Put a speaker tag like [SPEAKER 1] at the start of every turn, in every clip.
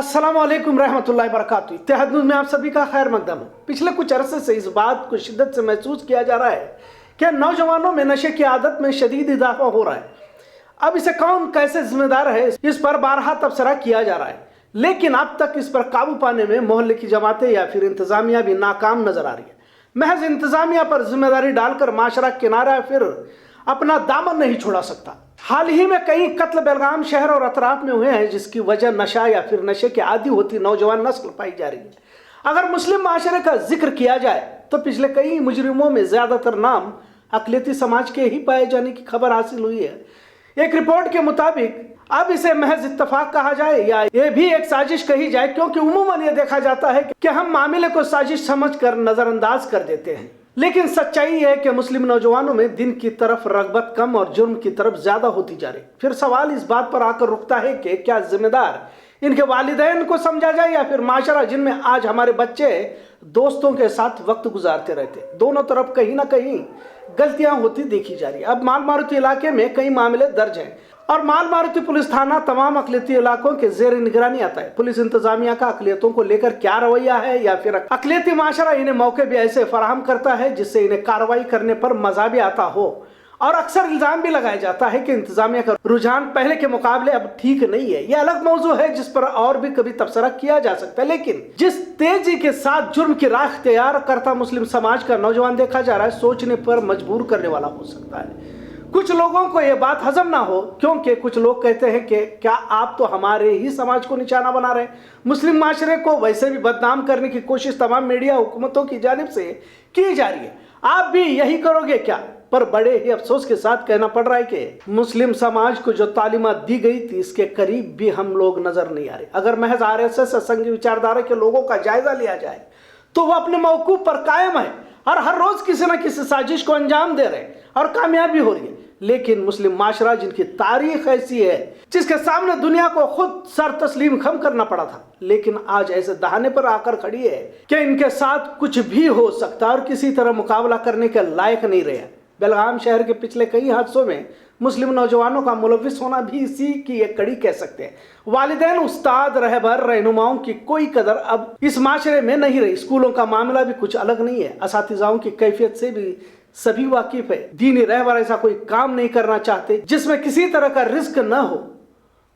[SPEAKER 1] अस्सलाम वालेकुम रहमतुल्लाहि वबरकातुहू। इत्तेहाद न्यूज़ में आप सभी का खैर मकदम है। पिछले कुछ अरसे से इस बात को शिद्दत से महसूस किया जा रहा है कि नौजवानों में नशे की आदत में शदीद इजाफा हो रहा है। अब इसे कौन कैसे जिम्मेदार है, इस पर बारहा तबसरा किया जा रहा है, लेकिन अब तक इस पर काबू पाने में मोहल्ले की जमातें या फिर इंतजामिया भी नाकाम नजर आ रही है। महज इंतजामिया पर जिम्मेदारी डालकर माशरा किनारा फिर अपना दामन नहीं छोड़ा सकता। हाल ही में कई कत्ल बेलगाम शहर और अतराफ में हुए हैं, जिसकी वजह नशा या फिर नशे के आदी होती नौजवान नस्ल पाई जा रही है। अगर मुस्लिम माशरे का जिक्र किया जाए तो पिछले कई मुजरिमों में ज्यादातर नाम अकलियती समाज के ही पाए जाने की खबर हासिल हुई है। एक रिपोर्ट के मुताबिक अब इसे महज इत्तफाक कहा जाए या ये भी एक साजिश कही जाए, क्योंकि उमूमन ये देखा जाता है कि हम मामले को साजिश समझकर नजरअंदाज कर देते हैं, लेकिन सच्चाई है कि मुस्लिम नौजवानों में दिन की तरफ रगबत कम और जुर्म की तरफ ज्यादा होती जा रही। फिर सवाल इस बात पर आकर रुकता है कि क्या जिम्मेदार इनके वालिदैन को समझा जाए या फिर माशरा, जिनमें आज हमारे बच्चे दोस्तों के साथ वक्त गुजारते रहते। दोनों तरफ कहीं ना कहीं गलतियां होती देखी जा रही है। अब माल मारुति इलाके में कई मामले दर्ज हैं और माल मारुति पुलिस थाना तमाम अकलियती इलाकों के जेर निगरानी आता है। पुलिस इंतजामिया का अकलियतों को लेकर क्या रवैया है, या फिर अकलियती माशरा इन्हें मौके भी ऐसे फराहम करता है जिससे इन्हें कार्रवाई करने पर मजा भी आता हो। और अक्सर इल्जाम भी लगाया जाता है कि इंतजामिया का रुझान पहले के मुकाबले अब ठीक नहीं है। यह अलग मौजू है जिस पर और भी कभी तबसरा किया जा सकता है, लेकिन जिस तेजी के साथ जुर्म की राह इख्तियार करता मुस्लिम समाज का नौजवान देखा जा रहा है, सोचने पर मजबूर करने वाला हो सकता है। कुछ लोगों को यह बात हजम ना हो, क्योंकि कुछ लोग कहते हैं कि क्या आप तो हमारे ही समाज को निशाना बना रहे। मुस्लिम माशरे को वैसे भी बदनाम करने की कोशिश तमाम मीडिया हुकूमतों की जानिब से की जा रही है। आप भी यही करोगे क्या? पर बड़े ही अफसोस के साथ कहना पड़ रहा है कि मुस्लिम समाज को जो तालीमात दी गई थी, इसके करीब भी हम लोग नजर नहीं आ रहे। अगर महज RSS संघी विचारधारा के लोगों का जायजा लिया जाए तो वह अपने मौकूफ पर कायम है और हर रोज किसी न किसी साजिश को अंजाम दे रहे हैं और कामयाब भी हो रही है। लेकिन मुस्लिम माशरा, जिनकी तारीख ऐसी है, जिसके सामने दुनिया को खुद सर तस्लीम खम करना पड़ा था, लेकिन आज ऐसे दहाने पर आकर खड़ी है कि इनके साथ कुछ भी हो सकता और किसी तरह मुकाबला करने के लायक नहीं रहे। बेलगाम शहर के पिछले कई हादसों में मुस्लिम नौजवानों का मुलविस होना भी इसी की एक कड़ी कह सकते हैं। वालिदैन, उस्ताद, रहबर, रहनुमाओं की कोई कदर अब इस माशरे में नहीं रही। स्कूलों का मामला भी कुछ अलग नहीं है। असातिज़ाओं की कैफियत से भी सभी वाकिफ है। दीनी रहबर ऐसा कोई काम नहीं करना चाहते जिसमें किसी तरह का रिस्क न हो।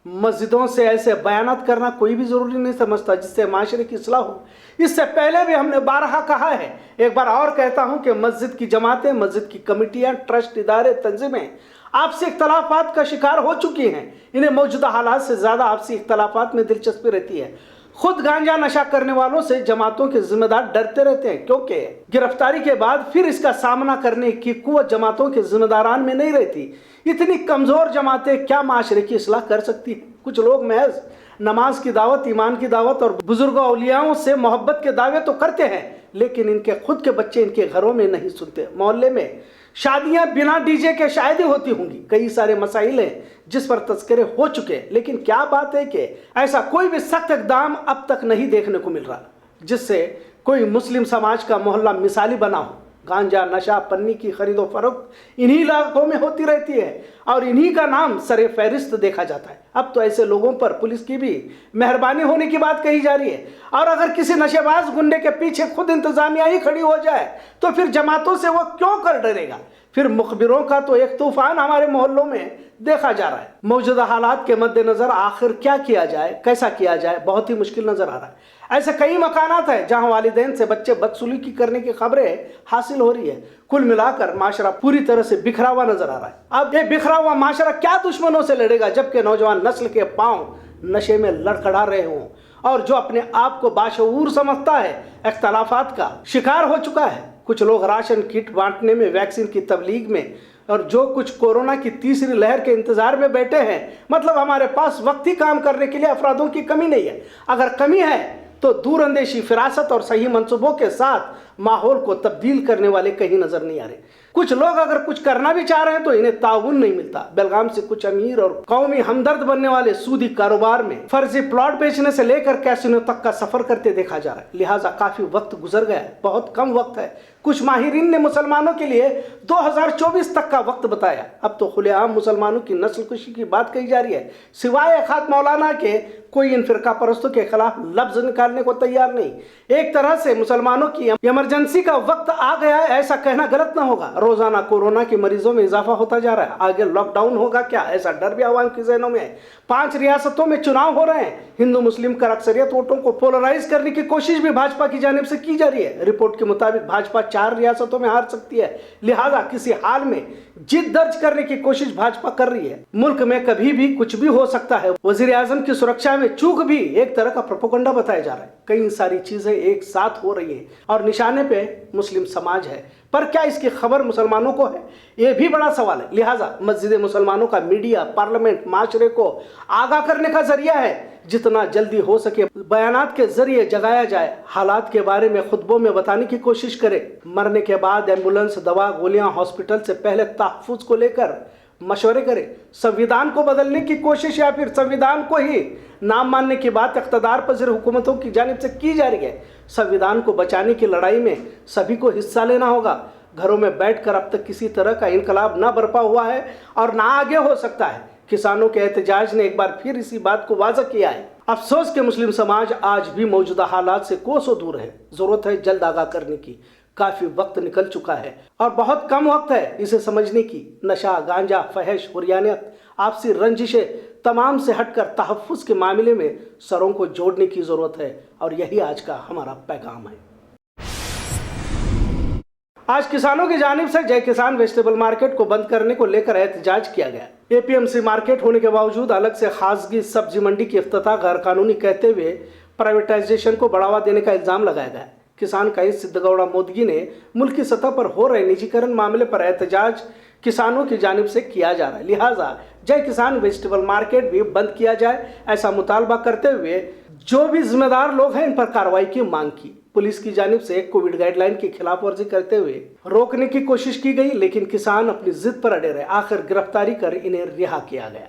[SPEAKER 1] मस्जिदों से ऐसे बयानात करना कोई भी जरूरी नहीं समझता जिससे माशरे की इस्लाह हो। इससे पहले भी हमने बारहा कहा है, एक बार और कहता हूं कि मस्जिद की जमातें, मस्जिद की कमेटियां, ट्रस्ट, इदारे, तंजीमें आपसी इख्तलाफात का शिकार हो चुकी हैं। इन्हें मौजूदा हालात से ज्यादा आपसी इख्तलाफात में दिलचस्पी रहती है। खुद गांजा नशा करने वालों से जमातों के जिम्मेदार डरते रहते हैं, क्योंकि गिरफ्तारी के बाद फिर इसका सामना करने की कुव्वत जमातों के जिम्मेदारान में नहीं रहती। इतनी कमजोर जमातें क्या माशरे की इस्लाह कर सकती है? कुछ लोग महज नमाज की दावत, ईमान की दावत और बुजुर्ग औलियाओं से मोहब्बत के दावे तो करते हैं, लेकिन इनके खुद के बच्चे इनके घरों में नहीं सुनते। मोहल्ले में शादियां बिना डीजे के शायद ही होती होंगी। कई सारे मसाइल हैं जिस पर तस्करे हो चुके, लेकिन क्या बात है कि ऐसा कोई भी सख्त इक़दाम अब तक नहीं देखने को मिल रहा जिससे कोई मुस्लिम समाज का मोहल्ला मिसाली बना हो। गांजा, नशा, पन्नी की खरीदो फरोख्त इन्हीं इलाकों में होती रहती है और इन्हीं का नाम सरे फहरिस्त देखा जाता है। अब तो ऐसे लोगों पर पुलिस की भी मेहरबानी होने की बात कही जा रही है, और अगर किसी नशेबाज गुंडे के पीछे खुद इंतजामिया ही खड़ी हो जाए तो फिर जमातों से वो क्यों कर डरेगा? फिर मुखबिरों का तो एक तूफान हमारे मोहल्लों में देखा जा रहा है। मौजूदा हालात के मद्देनजर आखिर क्या किया जाए, कैसा किया जाए, बहुत ही मुश्किल नजर आ रहा है। ऐसे कई मकानात हैं जहां वालिदैन से बच्चे बदसलूकी करने की खबरें हासिल हो रही है। कुल मिलाकर माशरा पूरी तरह से बिखरा हुआ नजर आ रहा है। अब ये बिखरा हुआ माशरा क्या दुश्मनों से लड़ेगा, जबकि नौजवान नस्ल के पांव नशे में लड़खड़ा रहे हों और जो अपने आप को बाशऊर समझता है इख्तलाफात का शिकार हो चुका है। कुछ लोग राशन किट बांटने में, वैक्सीन की तबलीग में, और जो कुछ कोरोना की तीसरी लहर के इंतजार में बैठे हैं। मतलब हमारे पास वक्त ही काम करने के लिए अफरादों की कमी नहीं है। अगर कमी है तो दूर अंदेशी, फिरासत और सही मंसूबों के साथ माहौल को तब्दील करने वाले कहीं नजर नहीं आ रहे। कुछ लोग अगर कुछ करना भी चाह रहे हैं तो इन्हें ताउन नहीं मिलता। बेलगाम से कुछ अमीर और कौमी हमदर्द बनने वाले सूदी कारोबार में फर्जी प्लॉट बेचने से लेकर कैसीनो तक का सफर करते देखा जा रहा है। लिहाजा काफी वक्त गुजर गया है, बहुत कम वक्त है। कुछ माहिरीन ने मुसलमानों के लिए 2024 तक का वक्त बताया। अब तो खुलेआम मुसलमानों की नस्लकुशी की बात कही जा रही है। सिवाय खाद मौलाना के कोई इन फिरका परस्तों के खिलाफ लफ्ज निकालने को तैयार नहीं। एक तरह से मुसलमानों की इमरजेंसी का वक्त आ गया है, ऐसा कहना गलत ना होगा। रोजाना कोरोना के मरीजों में इजाफा होता जा रहा है। आगे लॉकडाउन होगा क्या, ऐसा डर भी आवाम की ज़हनों में है। 5 रियासतों में चुनाव हो रहे हैं। हिंदू मुस्लिम कर अक्सरियत वोटों को पोलराइज करने की कोशिश भी भाजपा की जानिब से की जा रही है। रिपोर्ट के मुताबिक भाजपा 4 रियासतों में हार सकती है। लिहाजा किसी हाल में जीत दर्ज करने की कोशिश भाजपा कर रही है। मुल्क में कभी भी कुछ भी हो सकता है। वजीर आजम की सुरक्षा में चूक भी एक तरह का प्रोपेगेंडा बताया जा रहा है। कई सारी चीजें एक साथ हो रही है और निशाने पे मुस्लिम समाज है, पर क्या इसकी खबर मुसलमानों को है, ये भी बड़ा सवाल है। लिहाजा मस्जिद मुसलमानों का मीडिया, पार्लियामेंट, माशरे को आगाह करने का जरिया है। जितना जल्दी हो सके बयानात के जरिए जगाया जाए, हालात के बारे में खुतबों में बताने की कोशिश करे। मरने के बाद एम्बुलेंस, दवा, गोलियां, हॉस्पिटल से पहले तहफ्फुज को लेकर मशवरे करे। संविधान को बदलने की कोशिश या फिर संविधान को ही नाम मानने की बात इख्तदार पजीर हुकूमतों की जानिब से की जा रही है। संविधान को बचाने की लड़ाई में सभी को हिस्सा लेना होगा। घरों में बैठकर अब तक किसी तरह का इनकलाब ना बरपा हुआ है और ना आगे हो सकता है। किसानों के एहतजाज ने एक बार फिर इसी बात को वाज़ह किया है। अफसोस के मुस्लिम समाज आज भी मौजूदा हालात से कोसों दूर है। जरूरत है जल्द आगाह करने की। काफी वक्त निकल चुका है और बहुत कम वक्त है इसे समझने की। नशा, गांजा, फहश, हुरियानियत, आपसी रंजिशें, तमाम से हटकर तहफ्फुज के मामले में सरों को जोड़ने की जरूरत है और यही आज का हमारा पैगाम है। आज किसानों की जानिब से जय किसान वेजिटेबल मार्केट को बंद करने को लेकर एहतजाज किया गया। एपीएमसी मार्केट होने के बावजूद अलग से खासगी सब्जी मंडी की इफ्तिताह गैर कानूनी कहते हुए प्राइवेटाइजेशन को बढ़ावा देने का इल्जाम लगाया गया। किसान कई सिद्धगौड़ा मोदगी ने मुल्क की सतह पर हो रहे निजीकरण मामले पर एहतजाज किसानों की जानिब से किया जा रहा है। लिहाजा जय किसान वेजिटेबल मार्केट भी बंद किया जाए, ऐसा मुतालबा करते हुए जो भी जिम्मेदार लोग हैं इन पर कार्रवाई की मांग की। पुलिस की जानिब से कोविड गाइडलाइन की खिलाफ वर्जी करते हुए रोकने की कोशिश की गई, लेकिन किसान अपनी जिद पर अड़े रहे। आखिर गिरफ्तारी कर इन्हें रिहा किया गया।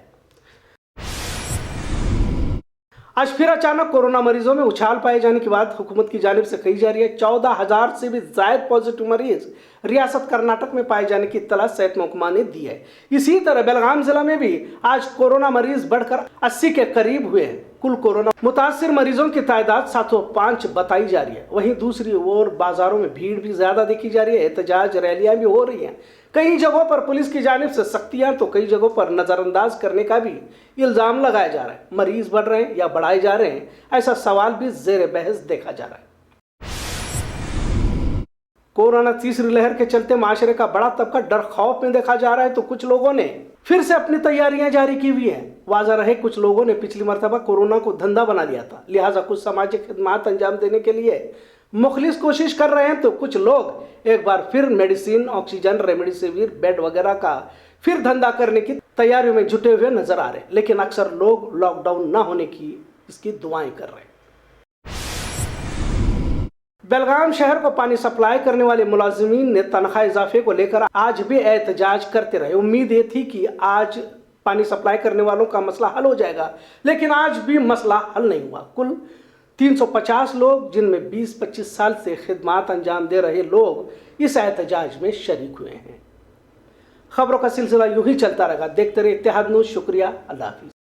[SPEAKER 1] आज फिर अचानक कोरोना मरीजों में उछाल पाए जाने की बात हुकूमत की जानिब से कही जा रही है। 14,000 से भी ज्यादा पॉजिटिव मरीज रियासत कर्नाटक में पाए जाने की इत्तला सेहत महकमा ने दी है। इसी तरह बेलगाम जिला में भी आज कोरोना मरीज बढ़कर 80 के करीब हुए हैं। कुल कोरोना मुतासिर मरीजों की तादाद 705 बताई जा रही है। वहीं दूसरी ओर बाजारों में भीड़ भी ज्यादा देखी जा रही है। एहतजाज रैलियां भी हो रही हैं। कई जगहों पर पुलिस की जानिब से सख्तियां तो कई जगहों पर नजरअंदाज करने का भी इल्जाम लगाया जा रहा है। मरीज बढ़ रहे हैं या बढ़ाए जा रहे हैं, ऐसा सवाल भी जेर बहस देखा जा रहा है। कोरोना तीसरी लहर के चलते माशरे का बड़ा तबका डर खौफ में देखा जा रहा है, तो कुछ लोगों ने फिर से अपनी तैयारियां जारी की हुई हैं। वाज़ा रहे कुछ लोगों ने पिछली मरतबा कोरोना को धंधा बना लिया था, लिहाजा कुछ सामाजिक खिदमात अंजाम देने के लिए मुखलिस कोशिश कर रहे हैं, तो कुछ लोग एक बार फिर मेडिसिन, ऑक्सीजन, रेमडेसिविर, बेड वगैरह का फिर धंधा करने की तैयारियों में जुटे हुए नजर आ रहे हैं। लेकिन अक्सर लोग लॉकडाउन ना होने की इसकी दुआएं कर रहे हैं। बेलगाम शहर को पानी सप्लाई करने वाले मुलाजिमीन ने तनख्वाह इजाफे को लेकर आज भी एहतजाज करते रहे। उम्मीद ये थी कि आज पानी सप्लाई करने वालों का मसला हल हो जाएगा, लेकिन आज भी मसला हल नहीं हुआ। कुल 350 लोग, जिनमें 20-25 साल से खिदमात अंजाम दे रहे लोग, इस एहतजाज में शरीक हुए हैं। खबरों का सिलसिला यूं ही चलता रहेगा। देखते रहे इत्तेहाद न्यूज़। शुक्रिया, अल्लाह हाफिज़।